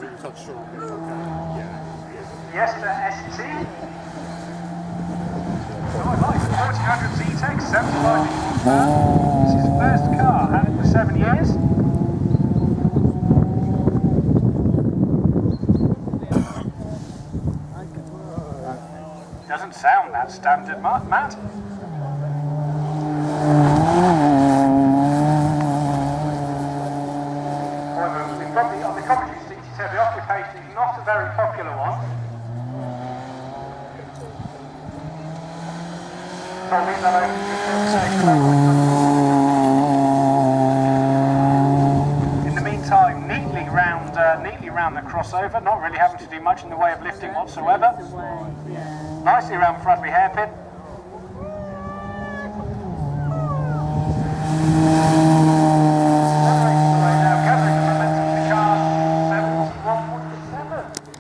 Fiesta ST. Oh, I like the 1400 Z-Tech, 75 inch horsepower. This is his first car, had it for 7 years. Doesn't sound that standard, Matt. On the commentary seat, he said the occupation is not a very popular one. So I'll leave that open. In the meantime, neatly round the crossover, not really having to do much in the way of lifting whatsoever. Nicely round Bradley hairpin.